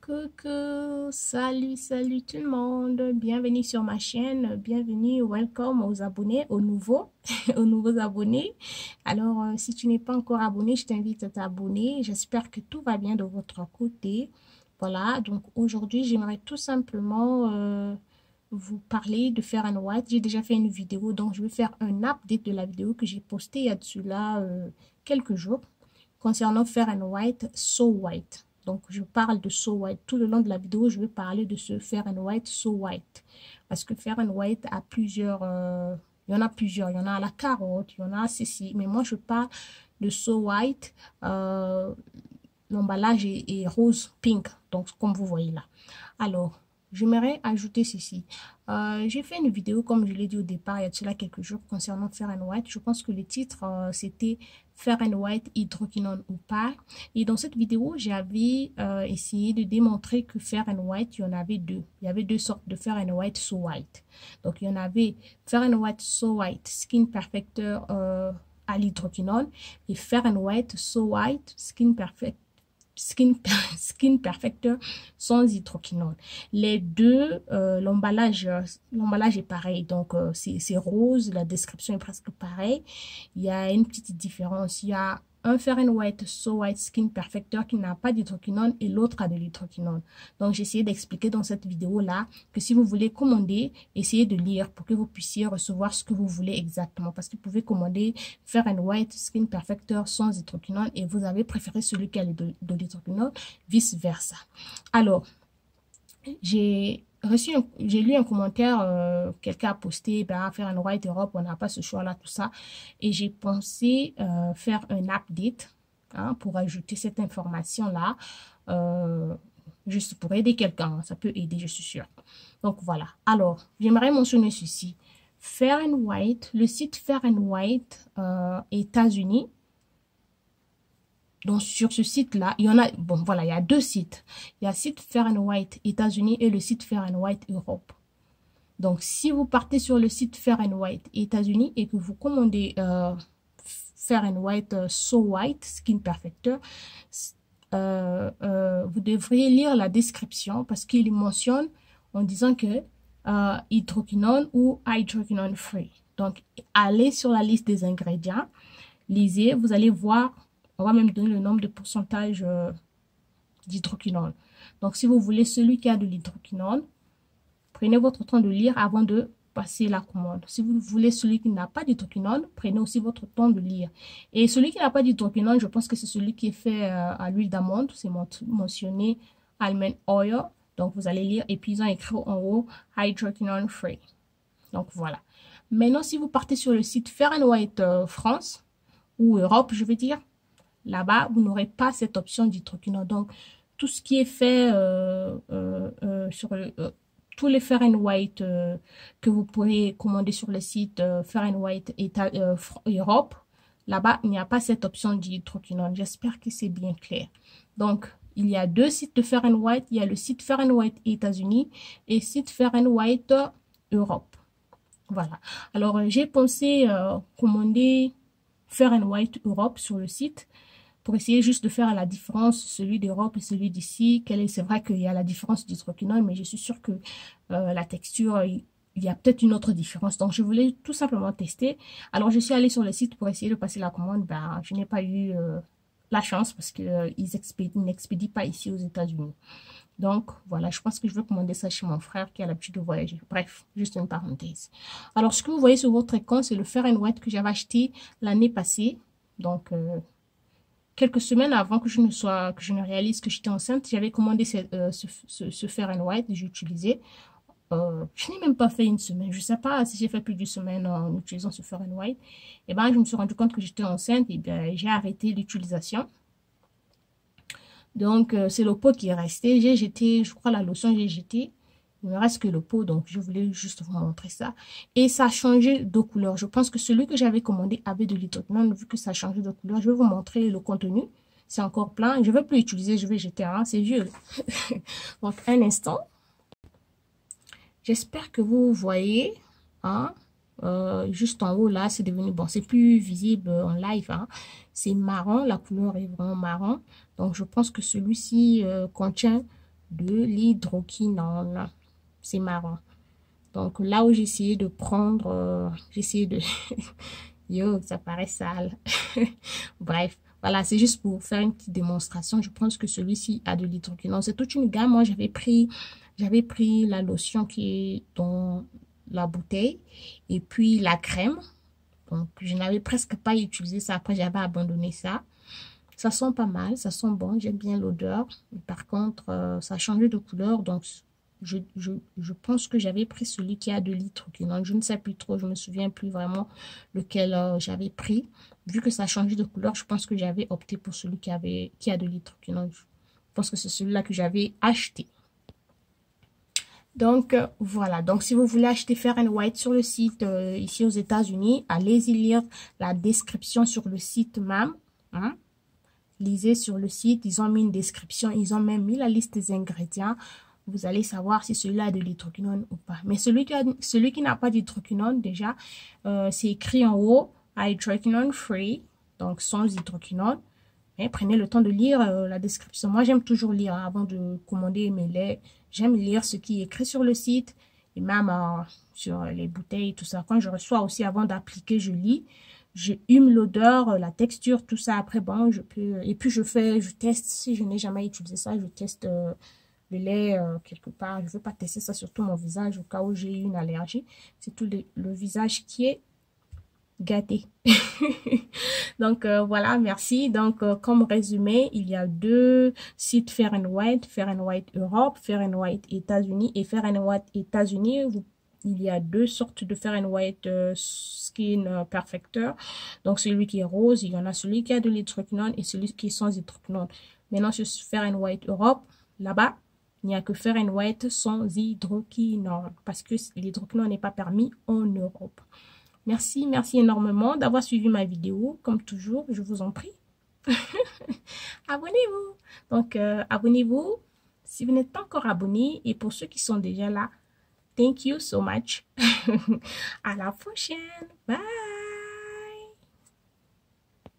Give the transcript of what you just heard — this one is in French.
Coucou, salut tout le monde, bienvenue sur ma chaîne, bienvenue, welcome aux abonnés, aux nouveaux, aux nouveaux abonnés. Alors, si tu n'es pas encore abonné, je t'invite à t'abonner. J'espère que tout va bien de votre côté. Voilà, donc aujourd'hui, j'aimerais tout simplement vous parler de Fair and White. J'ai déjà fait une vidéo, donc je vais faire un update de la vidéo que j'ai postée il y a de cela quelques jours concernant Fair and White, So White. Donc, je parle de So White. Tout le long de la vidéo, je vais parler de ce Fair and White, So White. Parce que Fair and White a plusieurs... il y en a plusieurs. Il y en a à la carotte, il y en a à ceci. Mais moi, je parle de So White. L'emballage est rose pink. Donc, comme vous voyez là. Alors, j'aimerais ajouter ceci. J'ai fait une vidéo, comme je l'ai dit au départ, il y a de cela quelques jours, concernant Fair and White. Je pense que le titre, c'était Fair and White, hydroquinone ou pas. Et dans cette vidéo, j'avais essayé de démontrer que Fair and White, il y en avait deux. Il y avait deux sortes de Fair and White, So White. Donc, il y en avait Fair and White, So White, Skin Perfector à l'hydroquinone et Fair and White, So White, Skin Perfector sans hydroquinone. Les deux, l'emballage est pareil, donc c'est rose, la description est presque pareille. Il y a une petite différence. Il y a un Fair and White So White Skin Perfector qui n'a pas d'hydroquinone et l'autre a de l'hydroquinone. Donc j'ai essayé d'expliquer dans cette vidéo là que si vous voulez commander, essayez de lire pour que vous puissiez recevoir ce que vous voulez exactement, parce que vous pouvez commander Fair and White Skin Perfector sans hydroquinone et vous avez préféré celui qui a de l'hydroquinone, vice versa. Alors j'ai lu un commentaire, quelqu'un a posté, ben, Fair and White Europe, on n'a pas ce choix-là, tout ça. Et j'ai pensé faire un update pour ajouter cette information-là, juste pour aider quelqu'un. Ça peut aider, je suis sûre. Donc voilà. Alors, j'aimerais mentionner ceci. Fair and White, le site Fair and White États-Unis. Donc, sur ce site-là, il y en a, bon, voilà, il y a deux sites. Il y a le site Fair and White États-Unis et le site Fair and White Europe. Donc, si vous partez sur le site Fair and White États-Unis et que vous commandez Fair and White So White Skin Perfector, vous devriez lire la description parce qu'il mentionne en disant que hydroquinone ou hydroquinone free. Donc, allez sur la liste des ingrédients, lisez, vous allez voir. On va même donner le nombre de pourcentage d'hydroquinone. Donc, si vous voulez celui qui a de l'hydroquinone, prenez votre temps de lire avant de passer la commande. Si vous voulez celui qui n'a pas d'hydroquinone, prenez aussi votre temps de lire. Et celui qui n'a pas d'hydroquinone, je pense que c'est celui qui est fait à l'huile d'amande. C'est mentionné almond oil. Donc, vous allez lire et puis ils ont écrit en haut hydroquinone free. Donc, voilà. Maintenant, si vous partez sur le site Fair and White France ou Europe, je vais dire, là-bas, vous n'aurez pas cette option d'hydroquinone. Donc, tout ce qui est fait sur tous les Fair and White que vous pourrez commander sur le site Fair and White Europe, là-bas, il n'y a pas cette option d'hydroquinone. J'espère que c'est bien clair. Donc, il y a deux sites de Fair and White. Il y a le site Fair and White États-Unis et le site Fair and White Europe. Voilà. Alors, j'ai pensé commander Fair and White Europe sur le site pour essayer juste de faire la différence, celui d'Europe et celui d'ici. C'est vrai qu'il y a la différence d'hydroquinone, mais je suis sûre que la texture, il y a peut-être une autre différence. Donc, je voulais tout simplement tester. Alors, je suis allée sur le site pour essayer de passer la commande. Ben, je n'ai pas eu la chance parce qu'ils n'expédient pas ici aux États-Unis. Donc, voilà, je pense que je vais commander ça chez mon frère qui a l'habitude de voyager. Bref, juste une parenthèse. Alors, ce que vous voyez sur votre écran, c'est le Fair and White que j'avais acheté l'année passée. Donc, quelques semaines avant que je ne réalise que j'étais enceinte, j'avais commandé ce Fair and White, j'ai utilisé. Je n'ai même pas fait une semaine. Je ne sais pas si j'ai fait plus d'une semaine en utilisant ce Fair and White. Et ben, je me suis rendu compte que j'étais enceinte et bien, j'ai arrêté l'utilisation. Donc, c'est le pot qui est resté. J'ai jeté, je crois, la lotion, j'ai jeté. Il me reste que le pot, donc je voulais juste vous montrer ça. Et ça a changé de couleur. Je pense que celui que j'avais commandé avait de l'hydroquinone. Vu que ça a changé de couleur, je vais vous montrer le contenu. C'est encore plein. Je ne vais plus utiliser, je vais jeter un. C'est vieux. Donc, un instant. J'espère que vous voyez. Hein, juste en haut, là, c'est devenu... Bon, c'est plus visible en live. Hein. C'est marron. La couleur est vraiment marron. Donc, je pense que celui-ci contient de l'hydroquinone. C'est marrant. Donc là où j'ai essayé de prendre, j'ai essayé de... Yo, ça paraît sale. Bref, voilà, c'est juste pour faire une petite démonstration. Je pense que celui-ci a de l'hydroquinone. C'est toute une gamme. Moi, j'avais pris la lotion qui est dans la bouteille et puis la crème. Donc, je n'avais presque pas utilisé ça. Après, j'avais abandonné ça. Ça sent pas mal, ça sent bon. J'aime bien l'odeur. Par contre, ça a changé de couleur. Donc, je pense que j'avais pris celui qui a de l'hydroquinone. Je ne sais plus trop, je me souviens plus vraiment lequel j'avais pris. Vu que ça a changé de couleur, je pense que j'avais opté pour celui qui a de l'hydroquinone. Je pense que c'est celui-là que j'avais acheté. Donc, voilà. Donc, si vous voulez acheter Fair & White sur le site ici aux États-Unis, allez-y lire la description sur le site même. Hein? Lisez sur le site, ils ont mis une description, ils ont même mis la liste des ingrédients. Vous allez savoir si celui-là a de l'hydroquinone ou pas. Mais celui qui n'a pas d'hydroquinone, déjà, c'est écrit en haut, hydroquinone free, donc sans hydroquinone. Mais prenez le temps de lire la description. Moi, j'aime toujours lire avant de commander mes laits. J'aime lire ce qui est écrit sur le site et même sur les bouteilles, tout ça. Quand je reçois aussi, avant d'appliquer, je lis. Je hume l'odeur, la texture, tout ça. Après, bon, je peux... Et puis, je teste. Si je n'ai jamais utilisé ça, je teste le lait quelque part. Je ne veux pas tester ça sur tout mon visage au cas où j'ai eu une allergie. C'est tout le visage qui est gâté. Donc, voilà, merci. Donc, comme résumé, il y a 2 sites Fair & White Europe, Fair & White États-Unis et Fair & White États-Unis. Il y a 2 sortes de Fair & White Skin Perfector. Donc, celui qui est rose, il y en a celui qui a de l'hydroquinone et celui qui est sans hydroquinone. Maintenant, sur Fair & White Europe, là-bas, il n'y a que Fair & White sans hydroquinone parce que l'hydroquinone n'est pas permis en Europe. Merci énormément d'avoir suivi ma vidéo. Comme toujours, je vous en prie. Abonnez-vous. Donc, abonnez-vous si vous n'êtes pas encore abonné. Et pour ceux qui sont déjà là, thank you so much. À la prochaine. Bye.